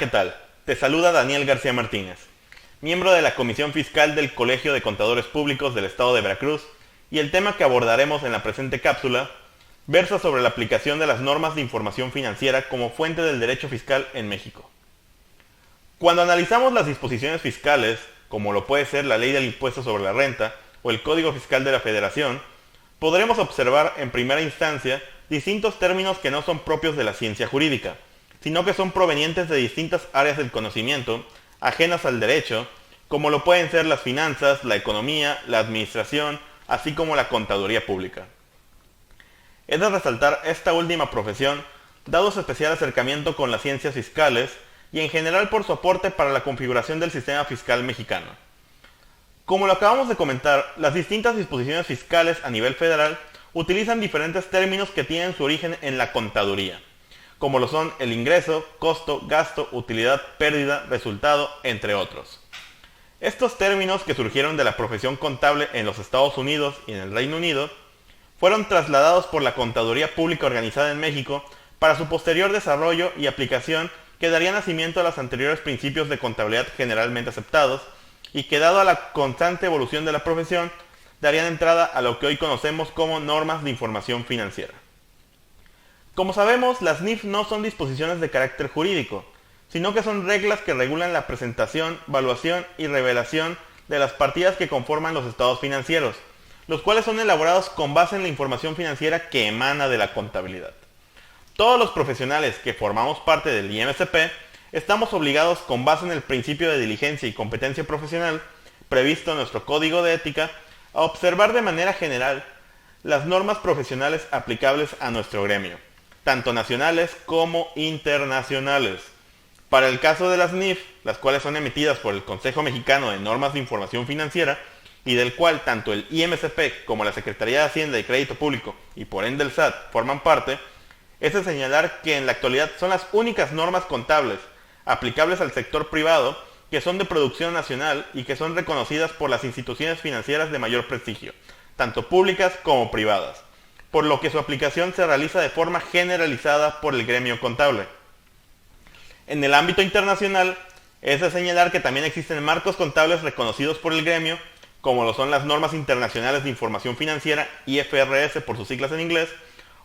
¿qué tal? Te saluda Daniel García Martínez, miembro de la Comisión Fiscal del Colegio de Contadores Públicos del Estado de Veracruz, y el tema que abordaremos en la presente cápsula versa sobre la aplicación de las normas de información financiera como fuente del derecho fiscal en México. Cuando analizamos las disposiciones fiscales, como lo puede ser la Ley del Impuesto sobre la Renta o el Código Fiscal de la Federación, podremos observar en primera instancia distintos términos que no son propios de la ciencia jurídica, sino que son provenientes de distintas áreas del conocimiento, ajenas al derecho, como lo pueden ser las finanzas, la economía, la administración, así como la contaduría pública. Es de resaltar esta última profesión, dado su especial acercamiento con las ciencias fiscales y en general por su aporte para la configuración del sistema fiscal mexicano. Como lo acabamos de comentar, las distintas disposiciones fiscales a nivel federal utilizan diferentes términos que tienen su origen en la contaduría, como lo son el ingreso, costo, gasto, utilidad, pérdida, resultado, entre otros. Estos términos que surgieron de la profesión contable en los Estados Unidos y en el Reino Unido fueron trasladados por la Contaduría Pública organizada en México para su posterior desarrollo y aplicación que daría nacimiento a los anteriores principios de contabilidad generalmente aceptados y que, dado a la constante evolución de la profesión, darían entrada a lo que hoy conocemos como normas de información financiera. Como sabemos, las NIF no son disposiciones de carácter jurídico, sino que son reglas que regulan la presentación, valuación y revelación de las partidas que conforman los estados financieros, los cuales son elaborados con base en la información financiera que emana de la contabilidad. Todos los profesionales que formamos parte del IMCP estamos obligados, con base en el principio de diligencia y competencia profesional previsto en nuestro Código de Ética, a observar de manera general las normas profesionales aplicables a nuestro gremio, tanto nacionales como internacionales. Para el caso de las NIF, las cuales son emitidas por el Consejo Mexicano de Normas de Información Financiera, y del cual tanto el IMCP como la Secretaría de Hacienda y Crédito Público, y por ende el SAT, forman parte, es de señalar que en la actualidad son las únicas normas contables aplicables al sector privado que son de producción nacional y que son reconocidas por las instituciones financieras de mayor prestigio, tanto públicas como privadas, por lo que su aplicación se realiza de forma generalizada por el gremio contable. En el ámbito internacional, es de señalar que también existen marcos contables reconocidos por el gremio, como lo son las Normas Internacionales de Información Financiera, IFRS por sus siglas en inglés,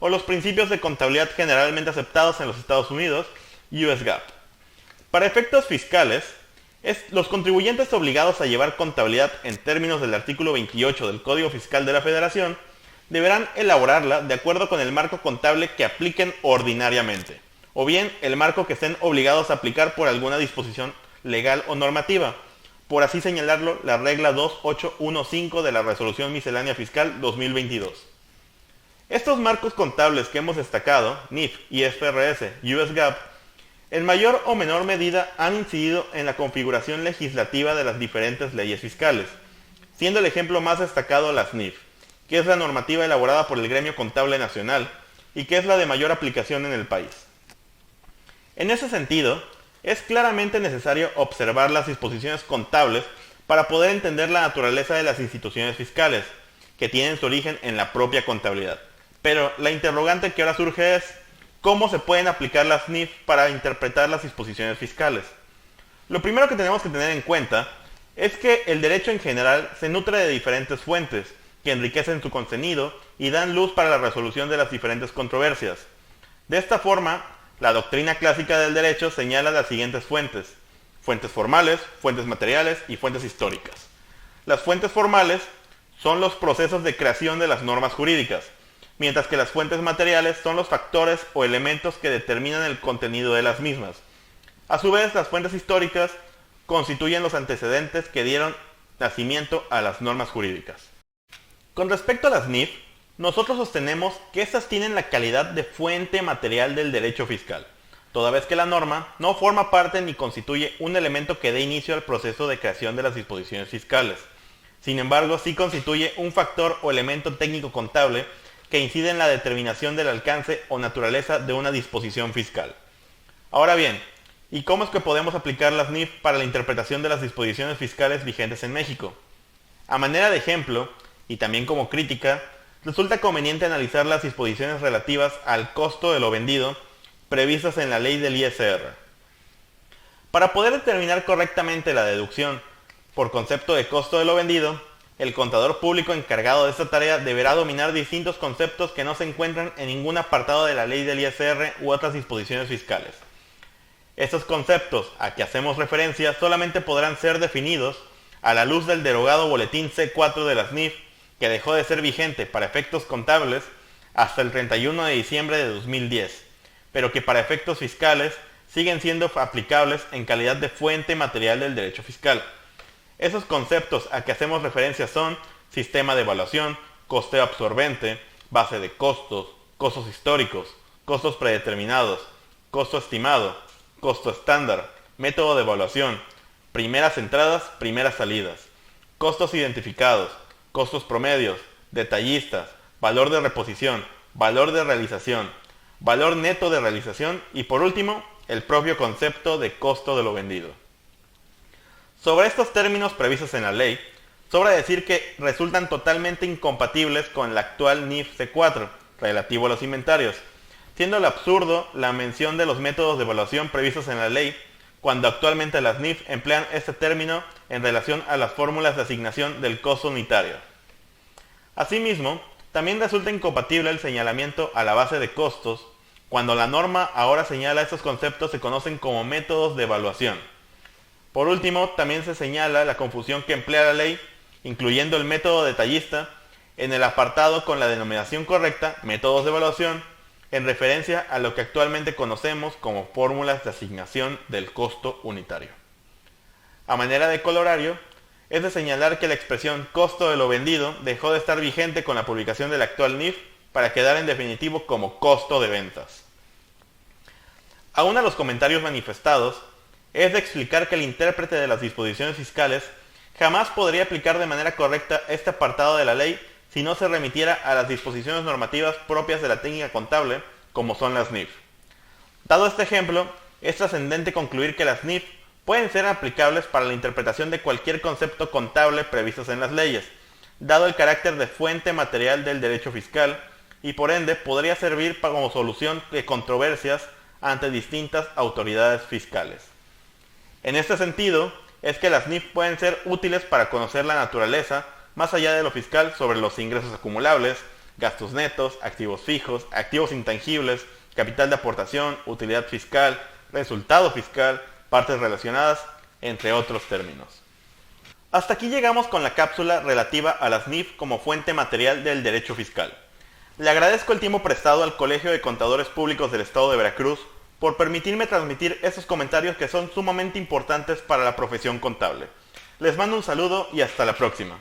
o los principios de contabilidad generalmente aceptados en los Estados Unidos, US GAAP. Para efectos fiscales, los contribuyentes obligados a llevar contabilidad en términos del artículo 28 del Código Fiscal de la Federación deberán elaborarla de acuerdo con el marco contable que apliquen ordinariamente, o bien el marco que estén obligados a aplicar por alguna disposición legal o normativa, por así señalarlo la regla 2815 de la Resolución Miscelánea Fiscal 2022. Estos marcos contables que hemos destacado, NIF, IFRS, US GAAP, en mayor o menor medida han incidido en la configuración legislativa de las diferentes leyes fiscales, siendo el ejemplo más destacado las NIF, que es la normativa elaborada por el Gremio Contable Nacional y que es la de mayor aplicación en el país. En ese sentido, es claramente necesario observar las disposiciones contables para poder entender la naturaleza de las instituciones fiscales, que tienen su origen en la propia contabilidad. Pero la interrogante que ahora surge es, ¿cómo se pueden aplicar las NIF para interpretar las disposiciones fiscales? Lo primero que tenemos que tener en cuenta es que el derecho en general se nutre de diferentes fuentes, que enriquecen su contenido y dan luz para la resolución de las diferentes controversias. De esta forma, la doctrina clásica del derecho señala las siguientes fuentes: fuentes formales, fuentes materiales y fuentes históricas. Las fuentes formales son los procesos de creación de las normas jurídicas, mientras que las fuentes materiales son los factores o elementos que determinan el contenido de las mismas. A su vez, las fuentes históricas constituyen los antecedentes que dieron nacimiento a las normas jurídicas. Con respecto a las NIF, nosotros sostenemos que estas tienen la calidad de fuente material del derecho fiscal, toda vez que la norma no forma parte ni constituye un elemento que dé inicio al proceso de creación de las disposiciones fiscales. Sin embargo, sí constituye un factor o elemento técnico contable que incide en la determinación del alcance o naturaleza de una disposición fiscal. Ahora bien, ¿y cómo es que podemos aplicar las NIF para la interpretación de las disposiciones fiscales vigentes en México? A manera de ejemplo, y también como crítica, resulta conveniente analizar las disposiciones relativas al costo de lo vendido previstas en la ley del ISR. Para poder determinar correctamente la deducción por concepto de costo de lo vendido, el contador público encargado de esta tarea deberá dominar distintos conceptos que no se encuentran en ningún apartado de la ley del ISR u otras disposiciones fiscales. Estos conceptos a que hacemos referencia solamente podrán ser definidos a la luz del derogado Boletín C4 de las NIF, que dejó de ser vigente para efectos contables hasta el 31 de diciembre de 2010, pero que para efectos fiscales siguen siendo aplicables en calidad de fuente material del derecho fiscal. Esos conceptos a que hacemos referencia son sistema de evaluación, costeo absorbente, base de costos, costos históricos, costos predeterminados, costo estimado, costo estándar, método de evaluación, primeras entradas, primeras salidas, costos identificados, costos promedios, detallistas, valor de reposición, valor de realización, valor neto de realización y por último, el propio concepto de costo de lo vendido. Sobre estos términos previstos en la ley, sobra decir que resultan totalmente incompatibles con la actual NIF C4, relativo a los inventarios, siendo el absurdo la mención de los métodos de evaluación previstos en la ley, cuando actualmente las NIF emplean este término en relación a las fórmulas de asignación del costo unitario. Asimismo, también resulta incompatible el señalamiento a la base de costos, cuando la norma ahora señala estos conceptos se conocen como métodos de evaluación. Por último, también se señala la confusión que emplea la ley, incluyendo el método detallista, en el apartado con la denominación correcta, métodos de evaluación, en referencia a lo que actualmente conocemos como fórmulas de asignación del costo unitario. A manera de colorario, es de señalar que la expresión costo de lo vendido dejó de estar vigente con la publicación de la actual NIF para quedar en definitivo como costo de ventas. Aún a los comentarios manifestados, es de explicar que el intérprete de las disposiciones fiscales jamás podría aplicar de manera correcta este apartado de la ley si no se remitiera a las disposiciones normativas propias de la técnica contable, como son las NIF. Dado este ejemplo, es trascendente concluir que las NIF pueden ser aplicables para la interpretación de cualquier concepto contable previstos en las leyes, dado el carácter de fuente material del derecho fiscal, y por ende podría servir como solución de controversias ante distintas autoridades fiscales. En este sentido, es que las NIF pueden ser útiles para conocer la naturaleza, más allá de lo fiscal, sobre los ingresos acumulables, gastos netos, activos fijos, activos intangibles, capital de aportación, utilidad fiscal, resultado fiscal, partes relacionadas, entre otros términos. Hasta aquí llegamos con la cápsula relativa a las NIF como fuente material del derecho fiscal. Le agradezco el tiempo prestado al Colegio de Contadores Públicos del Estado de Veracruz por permitirme transmitir estos comentarios que son sumamente importantes para la profesión contable. Les mando un saludo y hasta la próxima.